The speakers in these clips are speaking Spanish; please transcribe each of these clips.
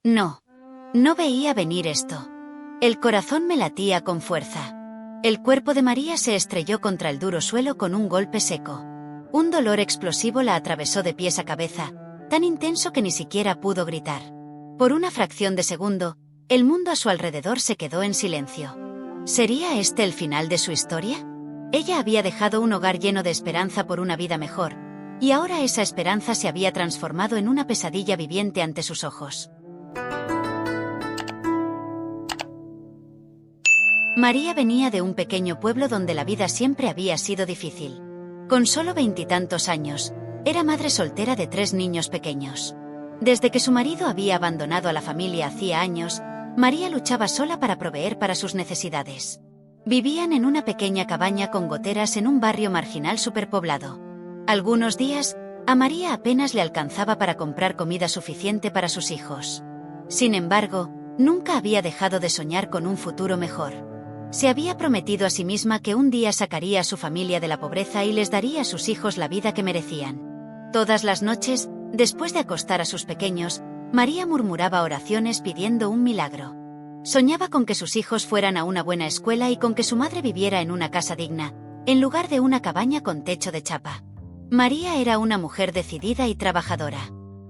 No. No veía venir esto. El corazón me latía con fuerza. El cuerpo de María se estrelló contra el duro suelo con un golpe seco. Un dolor explosivo la atravesó de pies a cabeza, tan intenso que ni siquiera pudo gritar. Por una fracción de segundo, el mundo a su alrededor se quedó en silencio. ¿Sería este el final de su historia? Ella había dejado un hogar lleno de esperanza por una vida mejor, y ahora esa esperanza se había transformado en una pesadilla viviente ante sus ojos. María venía de un pequeño pueblo donde la vida siempre había sido difícil. Con solo 20 y tantos años, era madre soltera de 3 niños pequeños. Desde que su marido había abandonado a la familia hacía años, María luchaba sola para proveer para sus necesidades. Vivían en una pequeña cabaña con goteras en un barrio marginal superpoblado. Algunos días, a María apenas le alcanzaba para comprar comida suficiente para sus hijos. Sin embargo, nunca había dejado de soñar con un futuro mejor. Se había prometido a sí misma que un día sacaría a su familia de la pobreza y les daría a sus hijos la vida que merecían. Todas las noches, después de acostar a sus pequeños, María murmuraba oraciones pidiendo un milagro. Soñaba con que sus hijos fueran a una buena escuela y con que su madre viviera en una casa digna, en lugar de una cabaña con techo de chapa. María era una mujer decidida y trabajadora.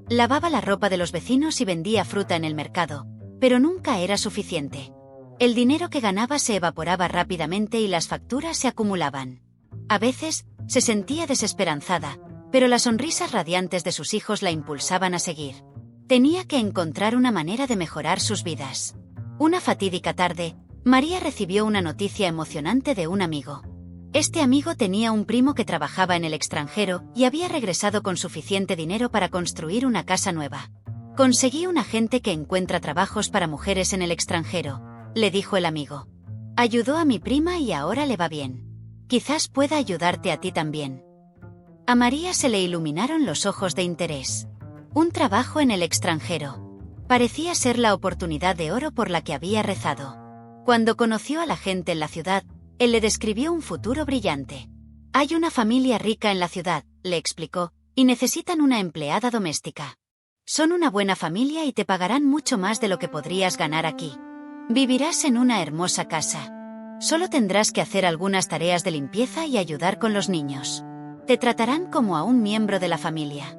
Lavaba la ropa de los vecinos y vendía fruta en el mercado, pero nunca era suficiente. El dinero que ganaba se evaporaba rápidamente y las facturas se acumulaban. A veces, se sentía desesperanzada, pero las sonrisas radiantes de sus hijos la impulsaban a seguir. Tenía que encontrar una manera de mejorar sus vidas. Una fatídica tarde, María recibió una noticia emocionante de un amigo. Este amigo tenía un primo que trabajaba en el extranjero y había regresado con suficiente dinero para construir una casa nueva. «Conseguí un agente que encuentra trabajos para mujeres en el extranjero», le dijo el amigo. «Ayudó a mi prima y ahora le va bien. Quizás pueda ayudarte a ti también». A María se le iluminaron los ojos de interés. Un trabajo en el extranjero. Parecía ser la oportunidad de oro por la que había rezado. Cuando conoció a la gente en la ciudad, él le describió un futuro brillante. «Hay una familia rica en la ciudad», le explicó, «y necesitan una empleada doméstica. Son una buena familia y te pagarán mucho más de lo que podrías ganar aquí. Vivirás en una hermosa casa. Solo tendrás que hacer algunas tareas de limpieza y ayudar con los niños. Te tratarán como a un miembro de la familia».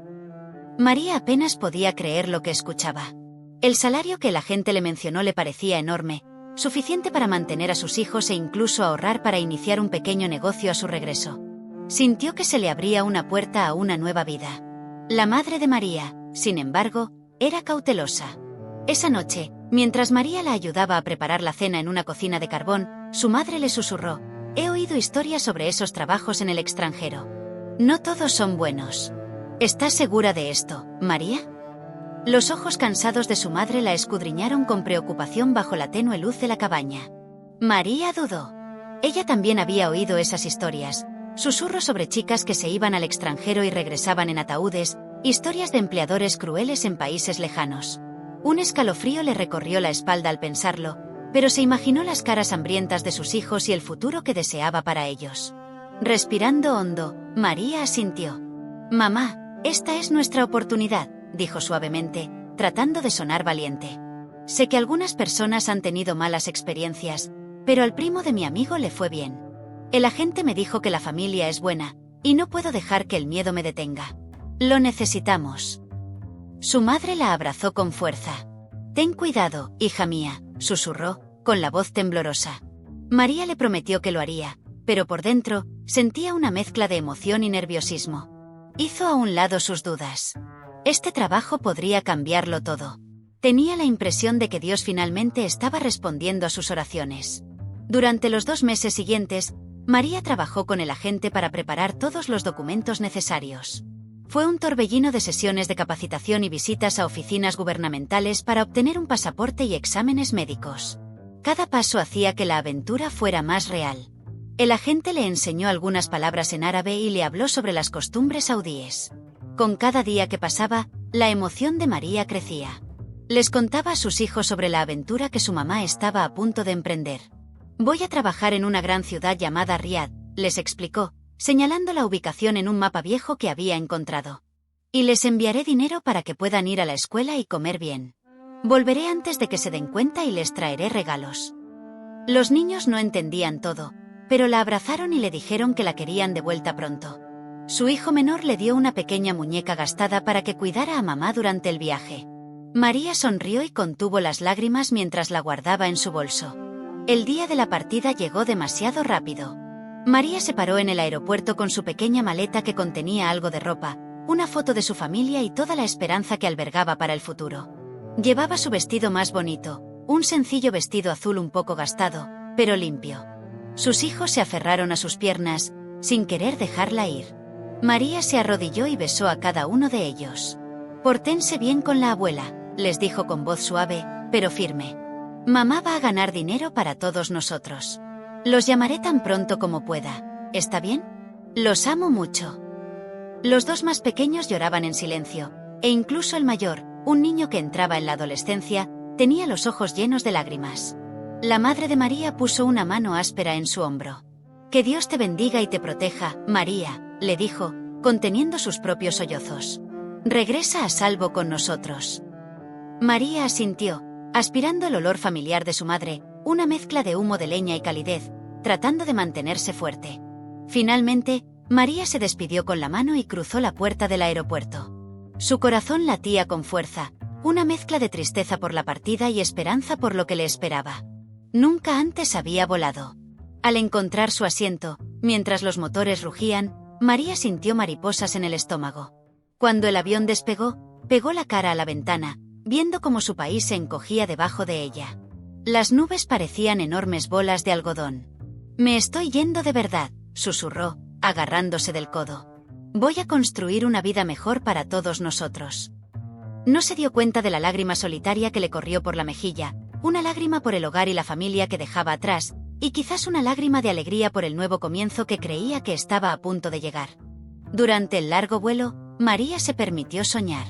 María apenas podía creer lo que escuchaba. El salario que el agente le mencionó le parecía enorme, suficiente para mantener a sus hijos e incluso ahorrar para iniciar un pequeño negocio a su regreso. Sintió que se le abría una puerta a una nueva vida. La madre de María, sin embargo, era cautelosa. Esa noche, mientras María la ayudaba a preparar la cena en una cocina de carbón, su madre le susurró: «He oído historias sobre esos trabajos en el extranjero. No todos son buenos. ¿Estás segura de esto, María?». Los ojos cansados de su madre la escudriñaron con preocupación bajo la tenue luz de la cabaña. María dudó. Ella también había oído esas historias, susurros sobre chicas que se iban al extranjero y regresaban en ataúdes, historias de empleadores crueles en países lejanos. Un escalofrío le recorrió la espalda al pensarlo, pero se imaginó las caras hambrientas de sus hijos y el futuro que deseaba para ellos. Respirando hondo, María asintió. «Mamá, esta es nuestra oportunidad», dijo suavemente, tratando de sonar valiente. «Sé que algunas personas han tenido malas experiencias, pero al primo de mi amigo le fue bien. El agente me dijo que la familia es buena, y no puedo dejar que el miedo me detenga. Lo necesitamos». Su madre la abrazó con fuerza. «Ten cuidado, hija mía», susurró, con la voz temblorosa. María le prometió que lo haría, pero por dentro, sentía una mezcla de emoción y nerviosismo. Hizo a un lado sus dudas. Este trabajo podría cambiarlo todo. Tenía la impresión de que Dios finalmente estaba respondiendo a sus oraciones. Durante los 2 meses siguientes, María trabajó con el agente para preparar todos los documentos necesarios. Fue un torbellino de sesiones de capacitación y visitas a oficinas gubernamentales para obtener un pasaporte y exámenes médicos. Cada paso hacía que la aventura fuera más real. El agente le enseñó algunas palabras en árabe y le habló sobre las costumbres saudíes. Con cada día que pasaba, la emoción de María crecía. Les contaba a sus hijos sobre la aventura que su mamá estaba a punto de emprender. «Voy a trabajar en una gran ciudad llamada Riad», les explicó, señalando la ubicación en un mapa viejo que había encontrado. «Y les enviaré dinero para que puedan ir a la escuela y comer bien. Volveré antes de que se den cuenta y les traeré regalos. Los niños no entendían todo, pero la abrazaron y le dijeron que la querían de vuelta pronto. Su hijo menor le dio una pequeña muñeca gastada para que cuidara a mamá durante el viaje. María sonrió y contuvo las lágrimas mientras la guardaba en su bolso. El día de la partida llegó demasiado rápido. María se paró en el aeropuerto con su pequeña maleta que contenía algo de ropa, una foto de su familia y toda la esperanza que albergaba para el futuro. Llevaba su vestido más bonito, un sencillo vestido azul un poco gastado, pero limpio. Sus hijos se aferraron a sus piernas, sin querer dejarla ir. María se arrodilló y besó a cada uno de ellos. «Pórtense bien con la abuela», les dijo con voz suave, pero firme. «Mamá va a ganar dinero para todos nosotros. Los llamaré tan pronto como pueda. ¿Está bien? Los amo mucho». Los dos más pequeños lloraban en silencio, e incluso el mayor, un niño que entraba en la adolescencia, tenía los ojos llenos de lágrimas. La madre de María puso una mano áspera en su hombro. «Que Dios te bendiga y te proteja, María», le dijo, conteniendo sus propios sollozos. «Regresa a salvo con nosotros». María asintió, aspirando el olor familiar de su madre, una mezcla de humo de leña y calidez, tratando de mantenerse fuerte. Finalmente, María se despidió con la mano y cruzó la puerta del aeropuerto. Su corazón latía con fuerza, una mezcla de tristeza por la partida y esperanza por lo que le esperaba. Nunca antes había volado. Al encontrar su asiento, mientras los motores rugían, María sintió mariposas en el estómago. Cuando el avión despegó, pegó la cara a la ventana, viendo cómo su país se encogía debajo de ella. Las nubes parecían enormes bolas de algodón. «Me estoy yendo de verdad», susurró, agarrándose del codo. «Voy a construir una vida mejor para todos nosotros». No se dio cuenta de la lágrima solitaria que le corrió por la mejilla, una lágrima por el hogar y la familia que dejaba atrás, y quizás una lágrima de alegría por el nuevo comienzo que creía que estaba a punto de llegar. Durante el largo vuelo, María se permitió soñar.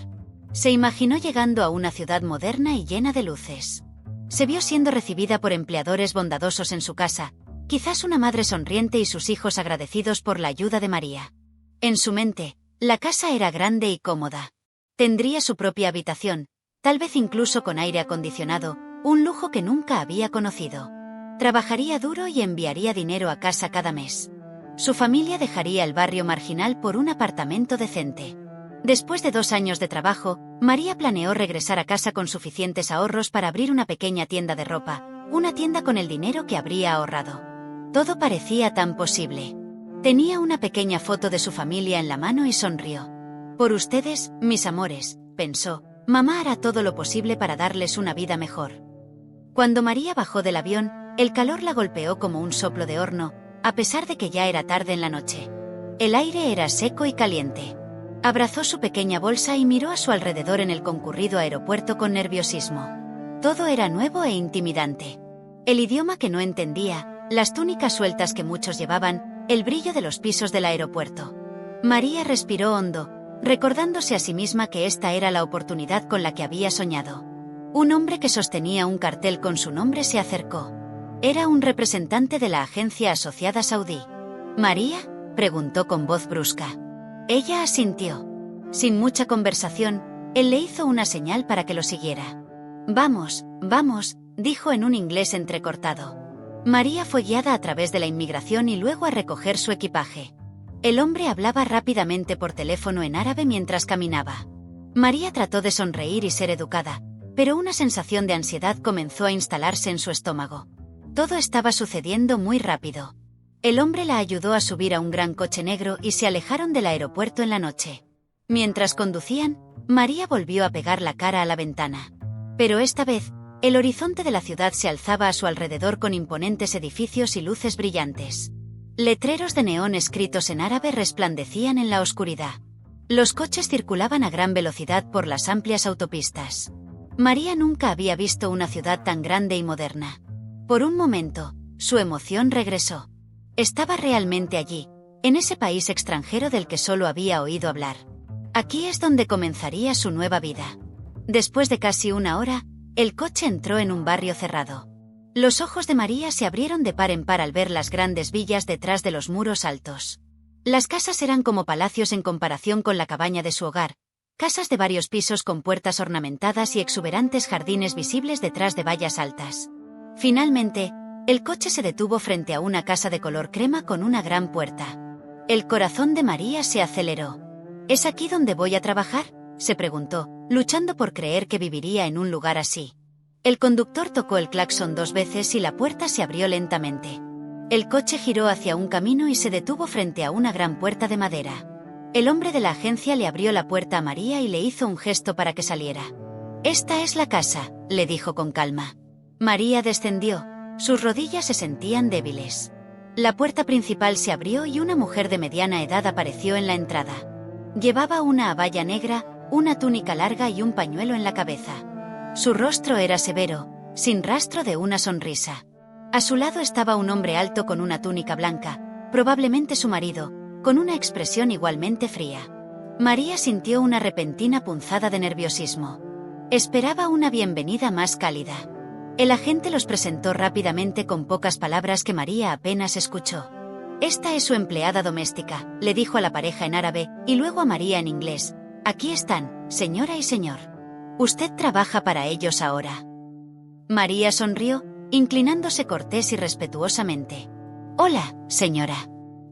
Se imaginó llegando a una ciudad moderna y llena de luces. Se vio siendo recibida por empleadores bondadosos en su casa, quizás una madre sonriente y sus hijos agradecidos por la ayuda de María. En su mente, la casa era grande y cómoda. Tendría su propia habitación, tal vez incluso con aire acondicionado, un lujo que nunca había conocido. Trabajaría duro y enviaría dinero a casa cada mes. Su familia dejaría el barrio marginal por un apartamento decente. Después de 2 años de trabajo, María planeó regresar a casa con suficientes ahorros para abrir una pequeña tienda de ropa, una tienda con el dinero que habría ahorrado. Todo parecía tan posible. Tenía una pequeña foto de su familia en la mano y sonrió. «Por ustedes, mis amores», pensó, «mamá hará todo lo posible para darles una vida mejor». Cuando María bajó del avión, el calor la golpeó como un soplo de horno, a pesar de que ya era tarde en la noche. El aire era seco y caliente. Abrazó su pequeña bolsa y miró a su alrededor en el concurrido aeropuerto con nerviosismo. Todo era nuevo e intimidante. El idioma que no entendía, las túnicas sueltas que muchos llevaban, el brillo de los pisos del aeropuerto. María respiró hondo, recordándose a sí misma que esta era la oportunidad con la que había soñado. Un hombre que sostenía un cartel con su nombre se acercó. Era un representante de la agencia asociada saudí. «¿María?», preguntó con voz brusca. Ella asintió. Sin mucha conversación, él le hizo una señal para que lo siguiera. «Vamos, vamos», dijo en un inglés entrecortado. María fue guiada a través de la inmigración y luego a recoger su equipaje. El hombre hablaba rápidamente por teléfono en árabe mientras caminaba. María trató de sonreír y ser educada, pero una sensación de ansiedad comenzó a instalarse en su estómago. Todo estaba sucediendo muy rápido. El hombre la ayudó a subir a un gran coche negro y se alejaron del aeropuerto en la noche. Mientras conducían, María volvió a pegar la cara a la ventana. Pero esta vez, el horizonte de la ciudad se alzaba a su alrededor con imponentes edificios y luces brillantes. Letreros de neón escritos en árabe resplandecían en la oscuridad. Los coches circulaban a gran velocidad por las amplias autopistas. María nunca había visto una ciudad tan grande y moderna. Por un momento, su emoción regresó. Estaba realmente allí, en ese país extranjero del que solo había oído hablar. Aquí es donde comenzaría su nueva vida. Después de casi 1 hora, el coche entró en un barrio cerrado. Los ojos de María se abrieron de par en par al ver las grandes villas detrás de los muros altos. Las casas eran como palacios en comparación con la cabaña de su hogar, casas de varios pisos con puertas ornamentadas y exuberantes jardines visibles detrás de vallas altas. Finalmente, el coche se detuvo frente a una casa de color crema con una gran puerta. El corazón de María se aceleró. ¿Es aquí donde voy a trabajar?, se preguntó, luchando por creer que viviría en un lugar así. El conductor tocó el claxon 2 veces y la puerta se abrió lentamente. El coche giró hacia un camino y se detuvo frente a una gran puerta de madera. El hombre de la agencia le abrió la puerta a María y le hizo un gesto para que saliera. «Esta es la casa», le dijo con calma. María descendió. Sus rodillas se sentían débiles. La puerta principal se abrió y una mujer de mediana edad apareció en la entrada. Llevaba una abaya negra, una túnica larga y un pañuelo en la cabeza. Su rostro era severo, sin rastro de una sonrisa. A su lado estaba un hombre alto con una túnica blanca, probablemente su marido, con una expresión igualmente fría. María sintió una repentina punzada de nerviosismo. Esperaba una bienvenida más cálida. El agente los presentó rápidamente con pocas palabras que María apenas escuchó. «Esta es su empleada doméstica», le dijo a la pareja en árabe, y luego a María en inglés. «Aquí están, señora y señor. Usted trabaja para ellos ahora». María sonrió, inclinándose cortés y respetuosamente. «Hola, señora».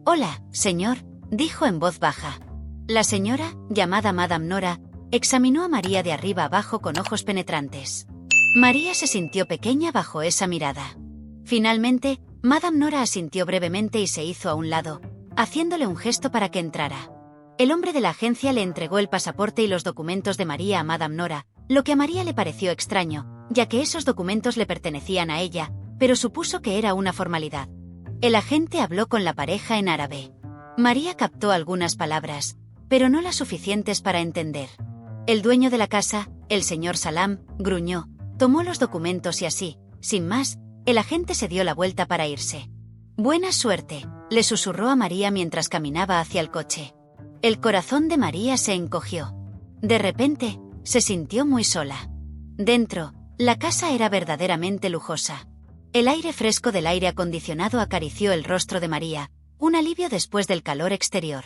«Hola, señor», dijo en voz baja. La señora, llamada Madame Nora, examinó a María de arriba abajo con ojos penetrantes. María se sintió pequeña bajo esa mirada. Finalmente, Madame Nora asintió brevemente y se hizo a un lado, haciéndole un gesto para que entrara. El hombre de la agencia le entregó el pasaporte y los documentos de María a Madame Nora, lo que a María le pareció extraño, ya que esos documentos le pertenecían a ella, pero supuso que era una formalidad. El agente habló con la pareja en árabe. María captó algunas palabras, pero no las suficientes para entender. El dueño de la casa, el señor Salam, gruñó, tomó los documentos y así, sin más, el agente se dio la vuelta para irse. «Buena suerte», le susurró a María mientras caminaba hacia el coche. El corazón de María se encogió. De repente, se sintió muy sola. Dentro, la casa era verdaderamente lujosa. El aire fresco del aire acondicionado acarició el rostro de María, un alivio después del calor exterior.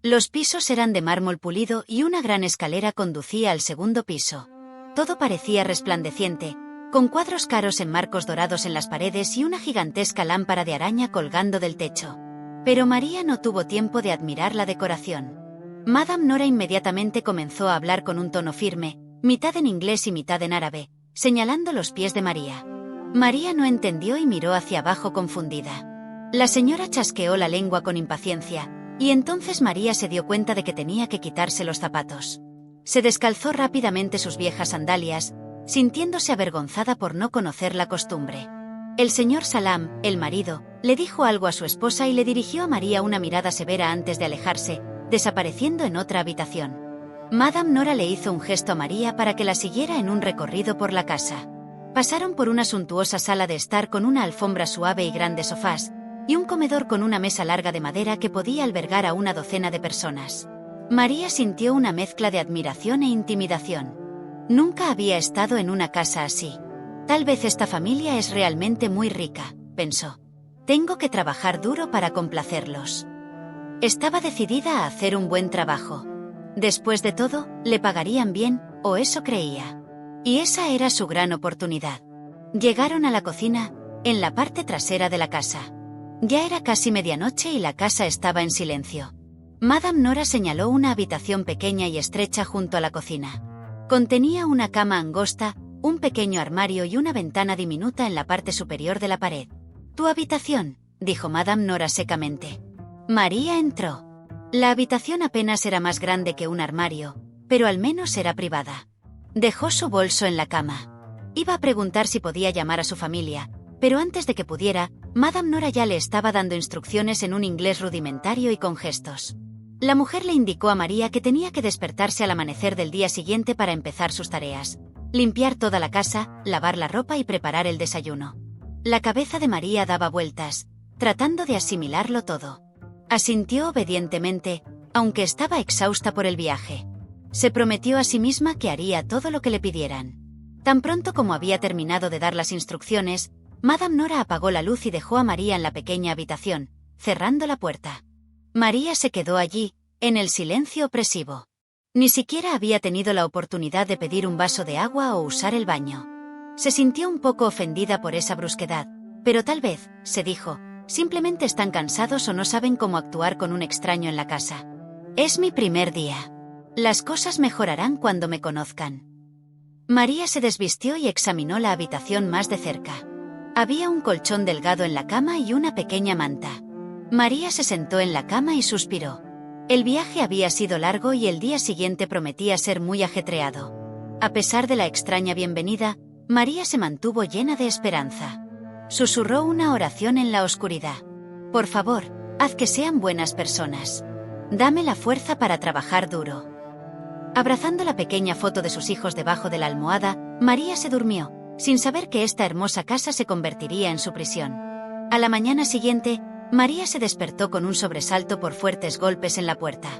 Los pisos eran de mármol pulido y una gran escalera conducía al segundo piso. Todo parecía resplandeciente, con cuadros caros en marcos dorados en las paredes y una gigantesca lámpara de araña colgando del techo. Pero María no tuvo tiempo de admirar la decoración. Madame Nora inmediatamente comenzó a hablar con un tono firme, mitad en inglés y mitad en árabe, señalando los pies de María. María no entendió y miró hacia abajo confundida. La señora chasqueó la lengua con impaciencia, y entonces María se dio cuenta de que tenía que quitarse los zapatos. Se descalzó rápidamente sus viejas sandalias, sintiéndose avergonzada por no conocer la costumbre. El señor Salam, el marido, le dijo algo a su esposa y le dirigió a María una mirada severa antes de alejarse, desapareciendo en otra habitación. Madame Nora le hizo un gesto a María para que la siguiera en un recorrido por la casa. Pasaron por una suntuosa sala de estar con una alfombra suave y grandes sofás, y un comedor con una mesa larga de madera que podía albergar a una docena de personas. María sintió una mezcla de admiración e intimidación. Nunca había estado en una casa así. Tal vez esta familia es realmente muy rica, pensó. Tengo que trabajar duro para complacerlos. Estaba decidida a hacer un buen trabajo. Después de todo, le pagarían bien, o eso creía. Y esa era su gran oportunidad. Llegaron a la cocina, en la parte trasera de la casa. Ya era casi medianoche y la casa estaba en silencio. Madame Nora señaló una habitación pequeña y estrecha junto a la cocina. Contenía una cama angosta, un pequeño armario y una ventana diminuta en la parte superior de la pared. «Tu habitación», dijo Madame Nora secamente. María entró. La habitación apenas era más grande que un armario, pero al menos era privada. Dejó su bolso en la cama. Iba a preguntar si podía llamar a su familia, pero antes de que pudiera, Madame Nora ya le estaba dando instrucciones en un inglés rudimentario y con gestos. La mujer le indicó a María que tenía que despertarse al amanecer del día siguiente para empezar sus tareas: limpiar toda la casa, lavar la ropa y preparar el desayuno. La cabeza de María daba vueltas, tratando de asimilarlo todo. Asintió obedientemente, aunque estaba exhausta por el viaje. Se prometió a sí misma que haría todo lo que le pidieran. Tan pronto como había terminado de dar las instrucciones, Madame Nora apagó la luz y dejó a María en la pequeña habitación, cerrando la puerta. María se quedó allí, en el silencio opresivo. Ni siquiera había tenido la oportunidad de pedir un vaso de agua o usar el baño. Se sintió un poco ofendida por esa brusquedad, pero tal vez, se dijo, simplemente están cansados o no saben cómo actuar con un extraño en la casa. Es mi primer día. Las cosas mejorarán cuando me conozcan. María se desvistió y examinó la habitación más de cerca. Había un colchón delgado en la cama y una pequeña manta. María se sentó en la cama y suspiró. El viaje había sido largo y el día siguiente prometía ser muy ajetreado. A pesar de la extraña bienvenida, María se mantuvo llena de esperanza. Susurró una oración en la oscuridad. Por favor, haz que sean buenas personas. Dame la fuerza para trabajar duro. Abrazando la pequeña foto de sus hijos debajo de la almohada, María se durmió, sin saber que esta hermosa casa se convertiría en su prisión. A la mañana siguiente, María se despertó con un sobresalto por fuertes golpes en la puerta.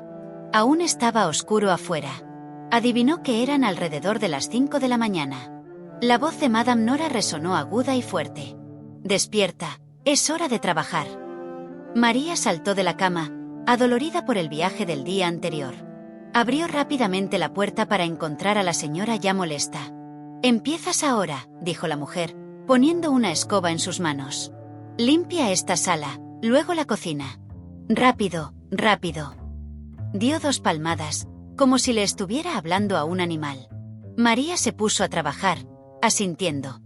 Aún estaba oscuro afuera. Adivinó que eran alrededor de las 5 de la mañana. La voz de Madame Nora resonó aguda y fuerte. «Despierta, es hora de trabajar». María saltó de la cama, adolorida por el viaje del día anterior. Abrió rápidamente la puerta para encontrar a la señora ya molesta. «Empiezas ahora», dijo la mujer, poniendo una escoba en sus manos. «Limpia esta sala, luego la cocina. Rápido, rápido». Dio 2 palmadas, como si le estuviera hablando a un animal. María se puso a trabajar, asintiendo.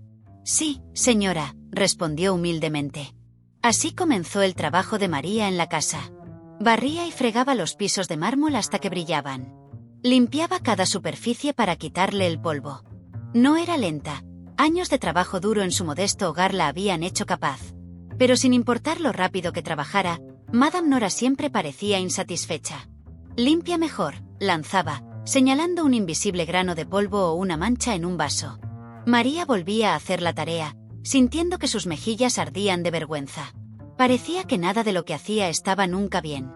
«Sí, señora», respondió humildemente. Así comenzó el trabajo de María en la casa. Barría y fregaba los pisos de mármol hasta que brillaban. Limpiaba cada superficie para quitarle el polvo. No era lenta. Años de trabajo duro en su modesto hogar la habían hecho capaz. Pero sin importar lo rápido que trabajara, Madame Nora siempre parecía insatisfecha. «Limpia mejor», lanzaba, señalando un invisible grano de polvo o una mancha en un vaso. María volvía a hacer la tarea, sintiendo que sus mejillas ardían de vergüenza. Parecía que nada de lo que hacía estaba nunca bien.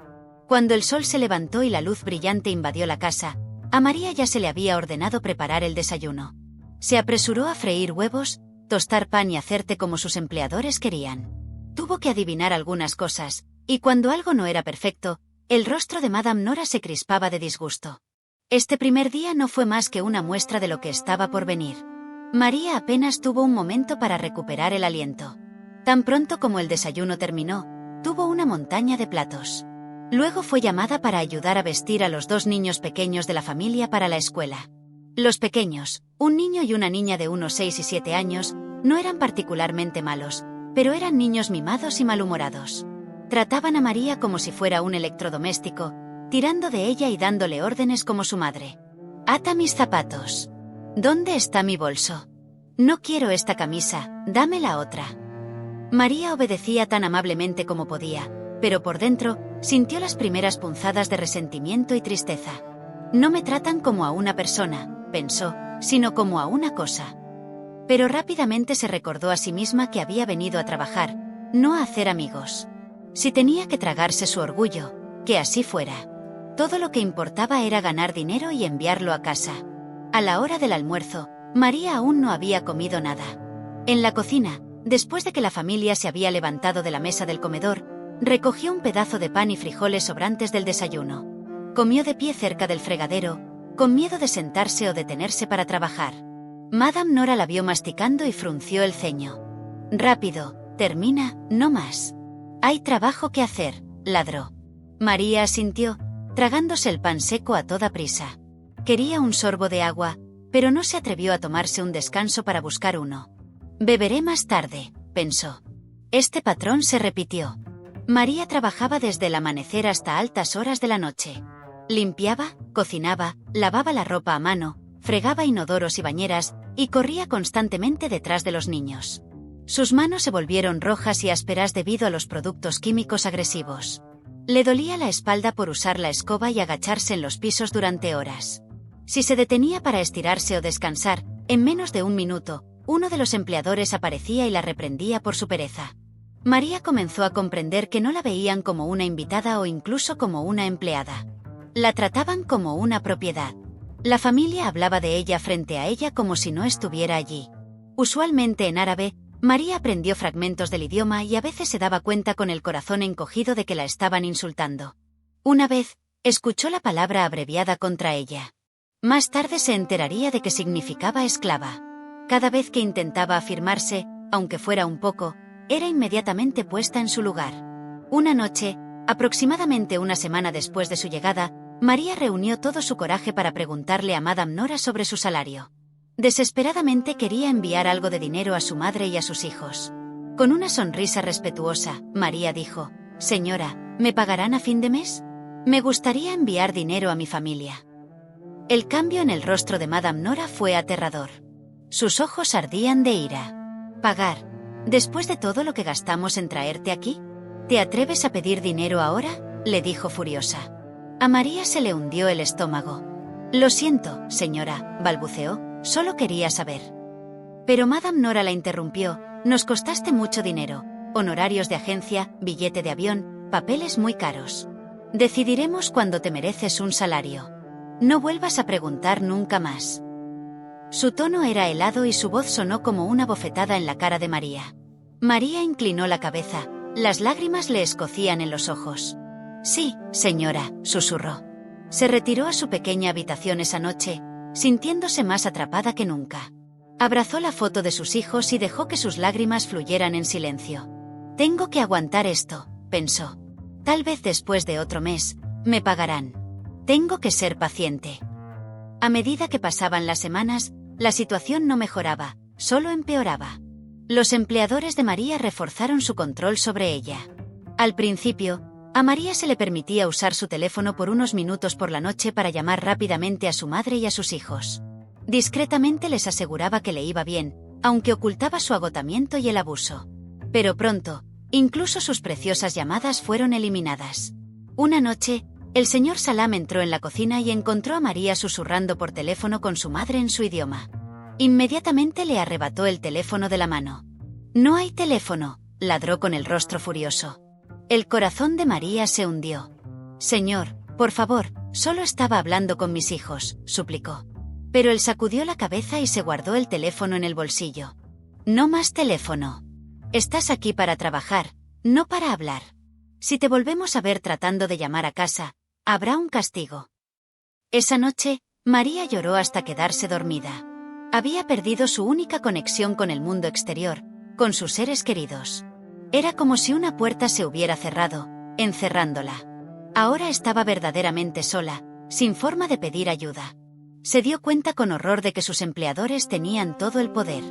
Cuando el sol se levantó y la luz brillante invadió la casa, a María ya se le había ordenado preparar el desayuno. Se apresuró a freír huevos, tostar pan y hacer té como sus empleadores querían. Tuvo que adivinar algunas cosas, y cuando algo no era perfecto, el rostro de Madame Nora se crispaba de disgusto. Este primer día no fue más que una muestra de lo que estaba por venir. María apenas tuvo un momento para recuperar el aliento. Tan pronto como el desayuno terminó, tuvo una montaña de platos. Luego fue llamada para ayudar a vestir a los 2 niños pequeños de la familia para la escuela. Los pequeños, un niño y una niña de unos 6 y 7 años, no eran particularmente malos, pero eran niños mimados y malhumorados. Trataban a María como si fuera un electrodoméstico, tirando de ella y dándole órdenes como su madre. «Ata mis zapatos». «¿Dónde está mi bolso?» «No quiero esta camisa, dame la otra». María obedecía tan amablemente como podía, pero por dentro, sintió las primeras punzadas de resentimiento y tristeza. «No me tratan como a una persona», pensó, «sino como a una cosa». Pero rápidamente se recordó a sí misma que había venido a trabajar, no a hacer amigos. Si tenía que tragarse su orgullo, que así fuera. Todo lo que importaba era ganar dinero y enviarlo a casa. A la hora del almuerzo, María aún no había comido nada. En la cocina, después de que la familia se había levantado de la mesa del comedor, recogió un pedazo de pan y frijoles sobrantes del desayuno. Comió de pie cerca del fregadero, con miedo de sentarse o detenerse para trabajar. Madame Nora la vio masticando y frunció el ceño. «Rápido, termina, no más. Hay trabajo que hacer», ladró. María asintió, tragándose el pan seco a toda prisa. Quería un sorbo de agua, pero no se atrevió a tomarse un descanso para buscar uno. «Beberé más tarde», pensó. Este patrón se repitió. María trabajaba desde el amanecer hasta altas horas de la noche. Limpiaba, cocinaba, lavaba la ropa a mano, fregaba inodoros y bañeras, y corría constantemente detrás de los niños. Sus manos se volvieron rojas y ásperas debido a los productos químicos agresivos. Le dolía la espalda por usar la escoba y agacharse en los pisos durante horas. Si se detenía para estirarse o descansar, en menos de un minuto, uno de los empleadores aparecía y la reprendía por su pereza. María comenzó a comprender que no la veían como una invitada o incluso como una empleada. La trataban como una propiedad. La familia hablaba de ella frente a ella como si no estuviera allí. Usualmente en árabe, María aprendió fragmentos del idioma y a veces se daba cuenta con el corazón encogido de que la estaban insultando. Una vez, Escuchó la palabra abreviada contra ella. Más tarde se enteraría de que significaba esclava. Cada vez que intentaba afirmarse, aunque fuera un poco, era inmediatamente puesta en su lugar. Una noche, aproximadamente una semana después de su llegada, María reunió todo su coraje para preguntarle a Madame Nora sobre su salario. Desesperadamente quería enviar algo de dinero a su madre y a sus hijos. Con una sonrisa respetuosa, María dijo: «Señora, ¿me pagarán a fin de mes? Me gustaría enviar dinero a mi familia». El cambio en el rostro de Madame Nora fue aterrador. Sus ojos ardían de ira. «¿Pagar? ¿Después de todo lo que gastamos en traerte aquí? ¿Te atreves a pedir dinero ahora?», le dijo furiosa. A María se le hundió el estómago. «Lo siento, señora», balbuceó, «solo quería saber». Pero Madame Nora la interrumpió: «Nos costaste mucho dinero, honorarios de agencia, billete de avión, papeles muy caros. Decidiremos cuando te mereces un salario. No vuelvas a preguntar nunca más». Su tono era helado y su voz sonó como una bofetada en la cara de María. María inclinó la cabeza, las lágrimas le escocían en los ojos. «Sí, señora», susurró. Se retiró a su pequeña habitación esa noche, sintiéndose más atrapada que nunca. Abrazó la foto de sus hijos y dejó que sus lágrimas fluyeran en silencio. «Tengo que aguantar esto», pensó. «Tal vez después de otro mes, me pagarán. Tengo que ser paciente». A medida que pasaban las semanas, la situación no mejoraba, solo empeoraba. Los empleadores de María reforzaron su control sobre ella. Al principio, a María se le permitía usar su teléfono por unos minutos por la noche para llamar rápidamente a su madre y a sus hijos. Discretamente les aseguraba que le iba bien, aunque ocultaba su agotamiento y el abuso. Pero pronto, incluso sus preciosas llamadas fueron eliminadas. Una noche, el señor Salam entró en la cocina y encontró a María susurrando por teléfono con su madre en su idioma. Inmediatamente le arrebató el teléfono de la mano. «No hay teléfono», ladró con el rostro furioso. El corazón de María se hundió. «Señor, por favor, solo estaba hablando con mis hijos», suplicó. Pero él sacudió la cabeza y se guardó el teléfono en el bolsillo. «No más teléfono. Estás aquí para trabajar, no para hablar. Si te volvemos a ver tratando de llamar a casa, habrá un castigo». Esa noche, María lloró hasta quedarse dormida. Había perdido su única conexión con el mundo exterior, con sus seres queridos. Era como si una puerta se hubiera cerrado, encerrándola. Ahora estaba verdaderamente sola, sin forma de pedir ayuda. Se dio cuenta con horror de que sus empleadores tenían todo el poder.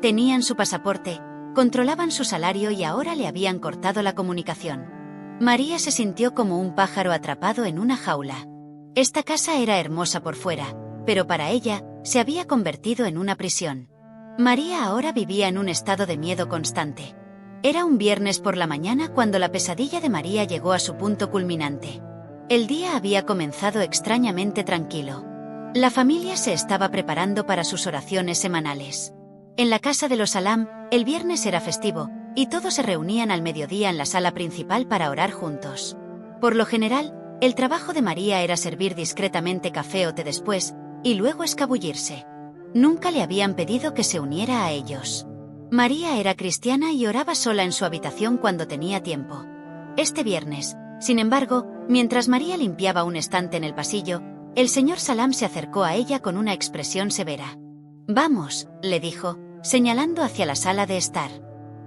Tenían su pasaporte, controlaban su salario y ahora le habían cortado la comunicación. María se sintió como un pájaro atrapado en una jaula. Esta casa era hermosa por fuera, pero para ella, se había convertido en una prisión. María ahora vivía en un estado de miedo constante. Era un viernes por la mañana cuando la pesadilla de María llegó a su punto culminante. El día había comenzado extrañamente tranquilo. La familia se estaba preparando para sus oraciones semanales. En la casa de los Salam, el viernes era festivo, y todos se reunían al mediodía en la sala principal para orar juntos. Por lo general, el trabajo de María era servir discretamente café o té después, y luego escabullirse. Nunca le habían pedido que se uniera a ellos. María era cristiana y oraba sola en su habitación cuando tenía tiempo. Este viernes, sin embargo, mientras María limpiaba un estante en el pasillo, el señor Salam se acercó a ella con una expresión severa. «Vamos», le dijo, señalando hacia la sala de estar.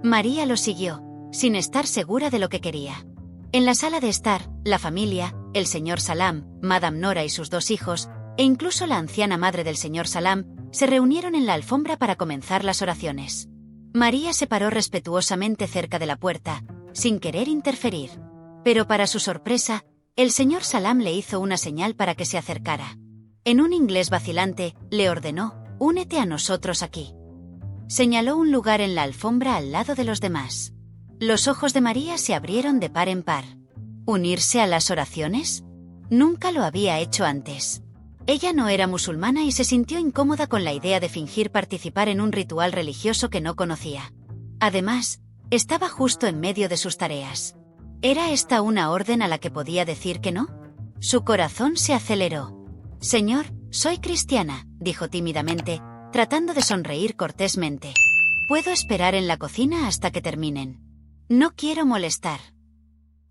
María lo siguió, sin estar segura de lo que quería. En la sala de estar, la familia, el señor Salam, Madame Nora y sus dos hijos, e incluso la anciana madre del señor Salam, se reunieron en la alfombra para comenzar las oraciones. María se paró respetuosamente cerca de la puerta, sin querer interferir. Pero para su sorpresa, el señor Salam le hizo una señal para que se acercara. En un inglés vacilante, le ordenó: «Únete a nosotros aquí». Señaló un lugar en la alfombra al lado de los demás. Los ojos de María se abrieron de par en par. ¿Unirse a las oraciones? Nunca lo había hecho antes. Ella no era musulmana y se sintió incómoda con la idea de fingir participar en un ritual religioso que no conocía. Además, estaba justo en medio de sus tareas. ¿Era esta una orden a la que podía decir que no? Su corazón se aceleró. «Señor, soy cristiana», dijo tímidamente, tratando de sonreír cortésmente. «Puedo esperar en la cocina hasta que terminen. No quiero molestar».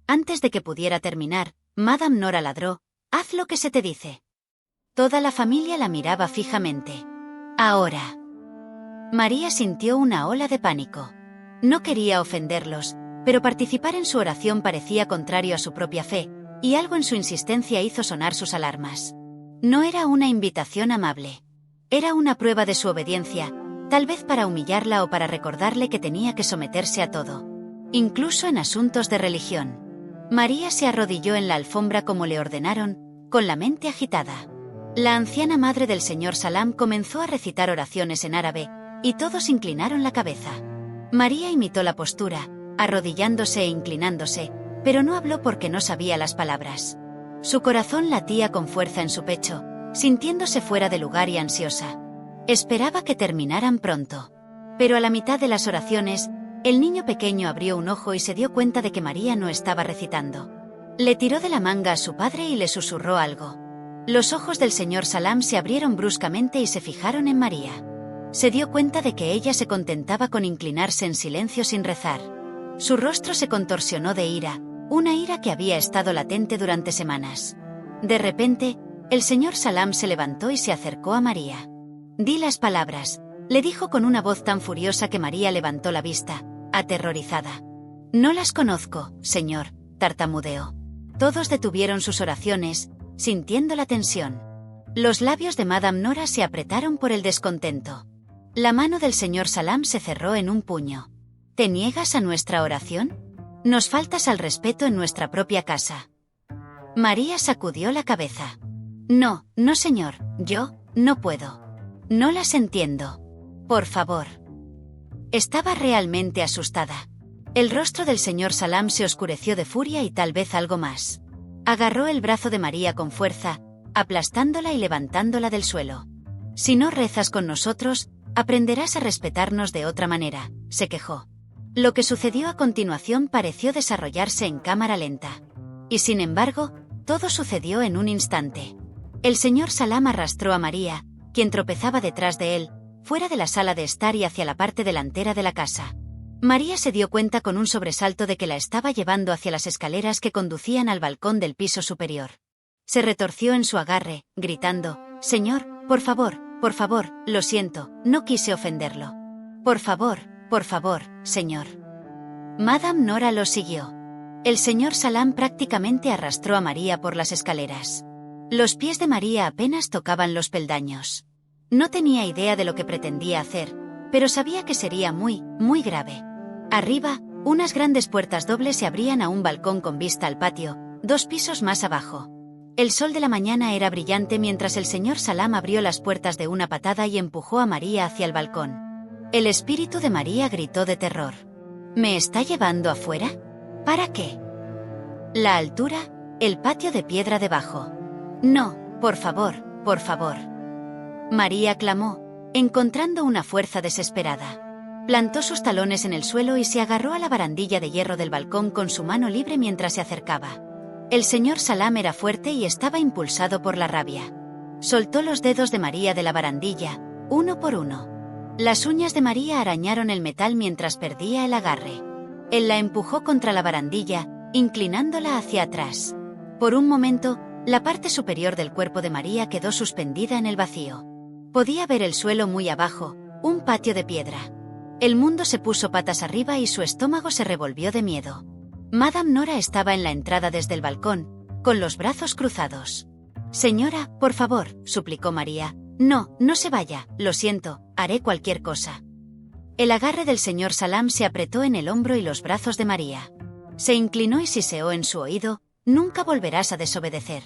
Antes de que pudiera terminar, Madame Nora ladró: Haz lo que se te dice. Toda la familia la miraba fijamente. Ahora. María sintió una ola de pánico. No quería ofenderlos, pero participar en su oración parecía contrario a su propia fe, y algo en su insistencia hizo sonar sus alarmas. No era una invitación amable. Era una prueba de su obediencia, tal vez para humillarla o para recordarle que tenía que someterse a todo, incluso en asuntos de religión. María se arrodilló en la alfombra como le ordenaron, con la mente agitada. La anciana madre del señor Salam comenzó a recitar oraciones en árabe, y todos inclinaron la cabeza. María imitó la postura, arrodillándose e inclinándose, pero no habló porque no sabía las palabras. Su corazón latía con fuerza en su pecho, sintiéndose fuera de lugar y ansiosa. Esperaba que terminaran pronto. Pero a la mitad de las oraciones, el niño pequeño abrió un ojo y se dio cuenta de que María no estaba recitando. Le tiró de la manga a su padre y le susurró algo. Los ojos del señor Salam se abrieron bruscamente y se fijaron en María. Se dio cuenta de que ella se contentaba con inclinarse en silencio sin rezar. Su rostro se contorsionó de ira, una ira que había estado latente durante semanas. De repente, el señor Salam se levantó y se acercó a María. «Di las palabras», le dijo con una voz tan furiosa que María levantó la vista, aterrorizada. «No las conozco, señor», tartamudeó. Todos detuvieron sus oraciones, sintiendo la tensión. Los labios de Madame Nora se apretaron por el descontento. La mano del señor Salam se cerró en un puño. ¿Te niegas a nuestra oración? Nos faltas al respeto en nuestra propia casa. María sacudió la cabeza. No, no señor, yo, no puedo. No las entiendo. Por favor. Estaba realmente asustada. El rostro del señor Salam se oscureció de furia y tal vez algo más. Agarró el brazo de María con fuerza, aplastándola y levantándola del suelo. Si no rezas con nosotros, aprenderás a respetarnos de otra manera, se quejó. Lo que sucedió a continuación pareció desarrollarse en cámara lenta. Y sin embargo, todo sucedió en un instante. El señor Salam arrastró a María, quien tropezaba detrás de él, fuera de la sala de estar y hacia la parte delantera de la casa. María se dio cuenta con un sobresalto de que la estaba llevando hacia las escaleras que conducían al balcón del piso superior. Se retorció en su agarre, gritando, «Señor, por favor, lo siento, no quise ofenderlo. Por favor, señor». Madame Nora lo siguió. El señor Salam prácticamente arrastró a María por las escaleras. Los pies de María apenas tocaban los peldaños. No tenía idea de lo que pretendía hacer, pero sabía que sería muy grave. Arriba, unas grandes puertas dobles se abrían a un balcón con vista al patio, 2 pisos más abajo. El sol de la mañana era brillante mientras el señor Salam abrió las puertas de una patada y empujó a María hacia el balcón. El espíritu de María gritó de terror. ¿Me está llevando afuera? ¿Para qué? La altura, el patio de piedra debajo. No, por favor. María clamó, encontrando una fuerza desesperada. Plantó sus talones en el suelo y se agarró a la barandilla de hierro del balcón con su mano libre mientras se acercaba. El señor Salam era fuerte y estaba impulsado por la rabia. Soltó los dedos de María de la barandilla, uno por uno. Las uñas de María arañaron el metal mientras perdía el agarre. Él la empujó contra la barandilla, inclinándola hacia atrás. Por un momento, la parte superior del cuerpo de María quedó suspendida en el vacío. Podía ver el suelo muy abajo, un patio de piedra. El mundo se puso patas arriba y su estómago se revolvió de miedo. Madame Nora estaba en la entrada desde el balcón, con los brazos cruzados. «Señora, por favor», suplicó María. No se vaya, lo siento, haré cualquier cosa». El agarre del señor Salam se apretó en el hombro y los brazos de María. Se inclinó y siseó en su oído, «Nunca volverás a desobedecer».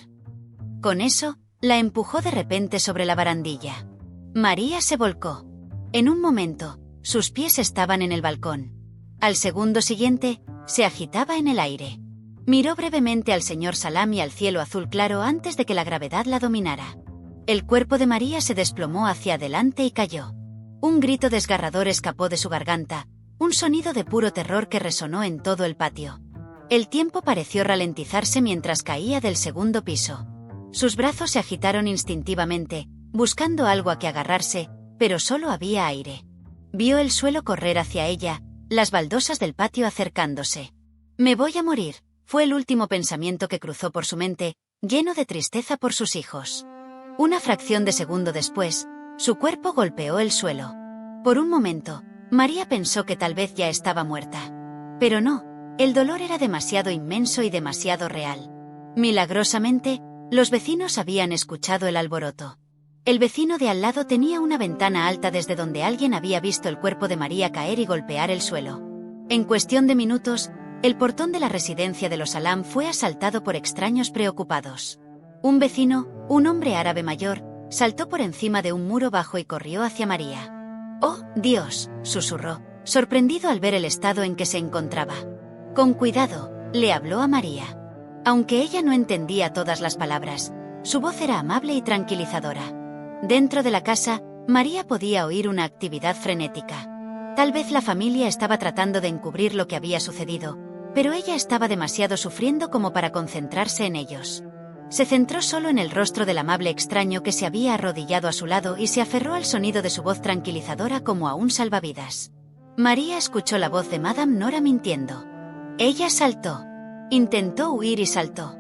Con eso, la empujó de repente sobre la barandilla. María se volcó. En un momento, sus pies estaban en el balcón. Al segundo siguiente, se agitaba en el aire. Miró brevemente al señor Salam y al cielo azul claro antes de que la gravedad la dominara. El cuerpo de María se desplomó hacia adelante y cayó. Un grito desgarrador escapó de su garganta, un sonido de puro terror que resonó en todo el patio. El tiempo pareció ralentizarse mientras caía del segundo piso. Sus brazos se agitaron instintivamente, buscando algo a que agarrarse, pero solo había aire. Vio el suelo correr hacia ella, las baldosas del patio acercándose. «Me voy a morir», fue el último pensamiento que cruzó por su mente, lleno de tristeza por sus hijos. Una fracción de segundo después, su cuerpo golpeó el suelo. Por un momento, María pensó que tal vez ya estaba muerta. Pero no, el dolor era demasiado inmenso y demasiado real. Milagrosamente, los vecinos habían escuchado el alboroto. El vecino de al lado tenía una ventana alta desde donde alguien había visto el cuerpo de María caer y golpear el suelo. En cuestión de minutos, el portón de la residencia de los Salam fue asaltado por extraños preocupados. Un vecino, un hombre árabe mayor, saltó por encima de un muro bajo y corrió hacia María. «¡Oh, Dios!», susurró, sorprendido al ver el estado en que se encontraba. «Con cuidado», le habló a María. Aunque ella no entendía todas las palabras, su voz era amable y tranquilizadora. Dentro de la casa, María podía oír una actividad frenética. Tal vez la familia estaba tratando de encubrir lo que había sucedido, pero ella estaba demasiado sufriendo como para concentrarse en ellos. Se centró solo en el rostro del amable extraño que se había arrodillado a su lado y se aferró al sonido de su voz tranquilizadora como a un salvavidas. María escuchó la voz de Madame Nora mintiendo. Ella saltó. Intentó huir y saltó.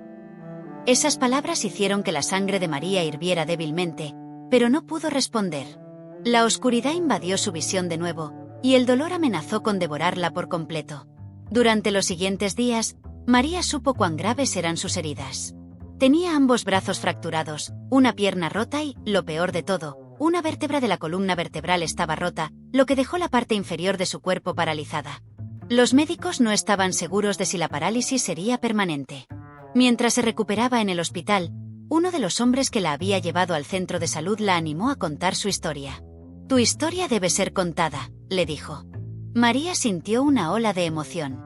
Esas palabras hicieron que la sangre de María hirviera débilmente, pero no pudo responder. La oscuridad invadió su visión de nuevo, y el dolor amenazó con devorarla por completo. Durante los siguientes días, María supo cuán graves eran sus heridas. Tenía ambos brazos fracturados, una pierna rota y, lo peor de todo, una vértebra de la columna vertebral estaba rota, lo que dejó la parte inferior de su cuerpo paralizada. Los médicos no estaban seguros de si la parálisis sería permanente. Mientras se recuperaba en el hospital, uno de los hombres que la había llevado al centro de salud la animó a contar su historia. «Tu historia debe ser contada», le dijo. María sintió una ola de emoción.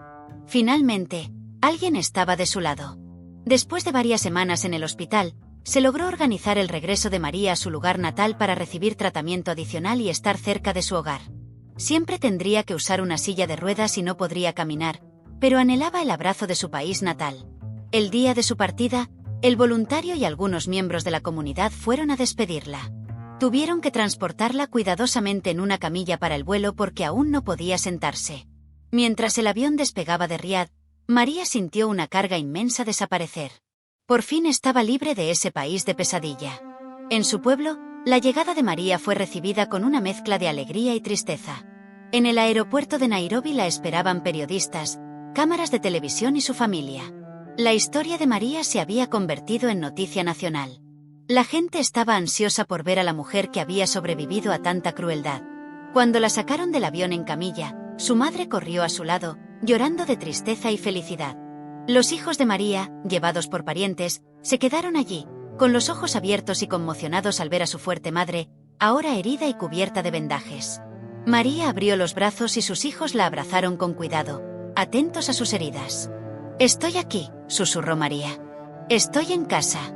Finalmente, alguien estaba de su lado. Después de varias semanas en el hospital, se logró organizar el regreso de María a su lugar natal para recibir tratamiento adicional y estar cerca de su hogar. Siempre tendría que usar una silla de ruedas y no podría caminar, pero anhelaba el abrazo de su país natal. El día de su partida, el voluntario y algunos miembros de la comunidad fueron a despedirla. Tuvieron que transportarla cuidadosamente en una camilla para el vuelo porque aún no podía sentarse. Mientras el avión despegaba de Riad, María sintió una carga inmensa desaparecer. Por fin estaba libre de ese país de pesadilla. En su pueblo, la llegada de María fue recibida con una mezcla de alegría y tristeza. En el aeropuerto de Nairobi la esperaban periodistas, cámaras de televisión y su familia. La historia de María se había convertido en noticia nacional. La gente estaba ansiosa por ver a la mujer que había sobrevivido a tanta crueldad. Cuando la sacaron del avión en camilla, su madre corrió a su lado, llorando de tristeza y felicidad. Los hijos de María, llevados por parientes, se quedaron allí, con los ojos abiertos y conmocionados al ver a su fuerte madre, ahora herida y cubierta de vendajes. María abrió los brazos y sus hijos la abrazaron con cuidado, atentos a sus heridas. «Estoy aquí», susurró María. «Estoy en casa».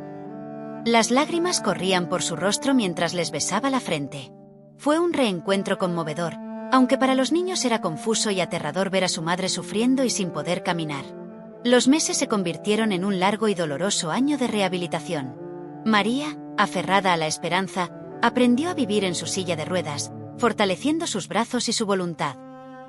Las lágrimas corrían por su rostro mientras les besaba la frente. Fue un reencuentro conmovedor, aunque para los niños era confuso y aterrador ver a su madre sufriendo y sin poder caminar. Los meses se convirtieron en un largo y doloroso año de rehabilitación. María, aferrada a la esperanza, aprendió a vivir en su silla de ruedas, fortaleciendo sus brazos y su voluntad.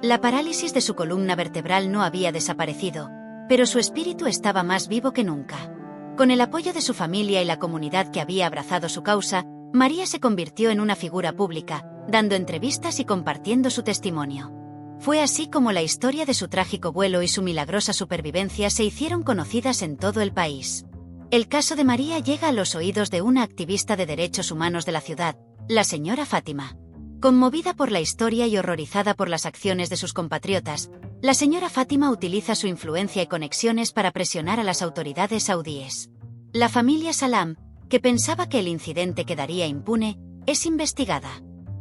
La parálisis de su columna vertebral no había desaparecido, pero su espíritu estaba más vivo que nunca. Con el apoyo de su familia y la comunidad que había abrazado su causa, María se convirtió en una figura pública, dando entrevistas y compartiendo su testimonio. Fue así como la historia de su trágico vuelo y su milagrosa supervivencia se hicieron conocidas en todo el país. El caso de María llega a los oídos de una activista de derechos humanos de la ciudad, la señora Fátima. Conmovida por la historia y horrorizada por las acciones de sus compatriotas, la señora Fátima utiliza su influencia y conexiones para presionar a las autoridades saudíes. La familia Salam, que pensaba que el incidente quedaría impune, es investigada.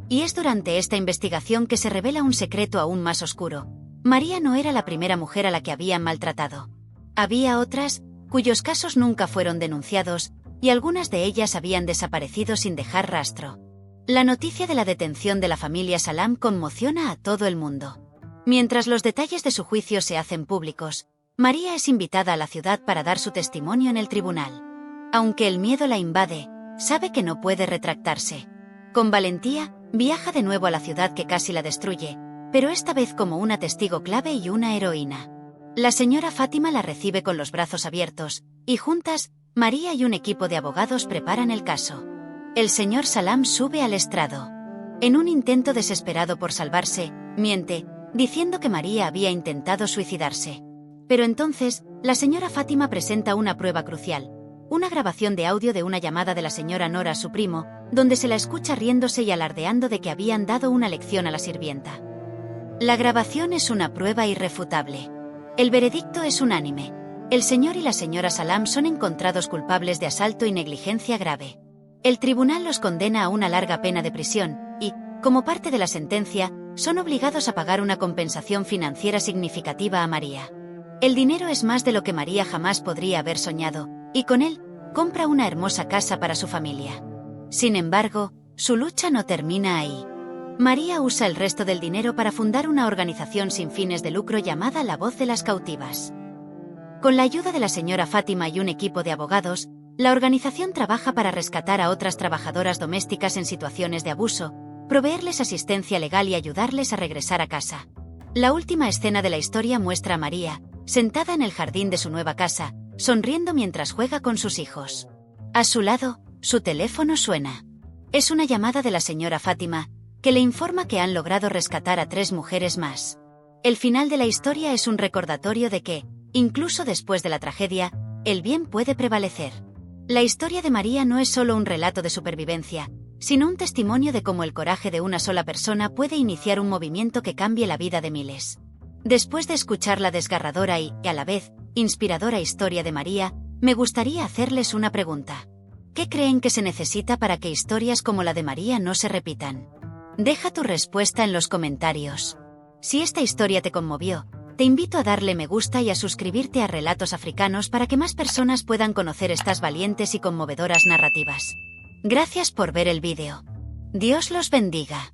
Y es durante esta investigación que se revela un secreto aún más oscuro. María no era la primera mujer a la que habían maltratado. Había otras, cuyos casos nunca fueron denunciados, y algunas de ellas habían desaparecido sin dejar rastro. La noticia de la detención de la familia Salam conmociona a todo el mundo. Mientras los detalles de su juicio se hacen públicos, María es invitada a la ciudad para dar su testimonio en el tribunal. Aunque el miedo la invade, sabe que no puede retractarse. Con valentía, viaja de nuevo a la ciudad que casi la destruye, pero esta vez como una testigo clave y una heroína. La señora Fátima la recibe con los brazos abiertos, y juntas, María y un equipo de abogados preparan el caso. El señor Salam sube al estrado. En un intento desesperado por salvarse, miente, diciendo que María había intentado suicidarse. Pero entonces, la señora Fátima presenta una prueba crucial. Una grabación de audio de una llamada de la señora Nora a su primo, donde se la escucha riéndose y alardeando de que habían dado una lección a la sirvienta. La grabación es una prueba irrefutable. El veredicto es unánime. El señor y la señora Salam son encontrados culpables de asalto y negligencia grave. El tribunal los condena a una larga pena de prisión, y, como parte de la sentencia, son obligados a pagar una compensación financiera significativa a María. El dinero es más de lo que María jamás podría haber soñado, y con él, compra una hermosa casa para su familia. Sin embargo, su lucha no termina ahí. María usa el resto del dinero para fundar una organización sin fines de lucro llamada La Voz de las Cautivas. Con la ayuda de la señora Fátima y un equipo de abogados, la organización trabaja para rescatar a otras trabajadoras domésticas en situaciones de abuso, proveerles asistencia legal y ayudarles a regresar a casa. La última escena de la historia muestra a María, sentada en el jardín de su nueva casa, sonriendo mientras juega con sus hijos. A su lado, su teléfono suena. Es una llamada de la señora Fátima, que le informa que han logrado rescatar a 3 mujeres más. El final de la historia es un recordatorio de que, incluso después de la tragedia, el bien puede prevalecer. La historia de María no es solo un relato de supervivencia, sino un testimonio de cómo el coraje de una sola persona puede iniciar un movimiento que cambie la vida de miles. Después de escuchar la desgarradora y, a la vez, inspiradora historia de María, me gustaría hacerles una pregunta. ¿Qué creen que se necesita para que historias como la de María no se repitan? Deja tu respuesta en los comentarios. Si esta historia te conmovió, te invito a darle me gusta y a suscribirte a Relatos Africanos para que más personas puedan conocer estas valientes y conmovedoras narrativas. Gracias por ver el vídeo. Dios los bendiga.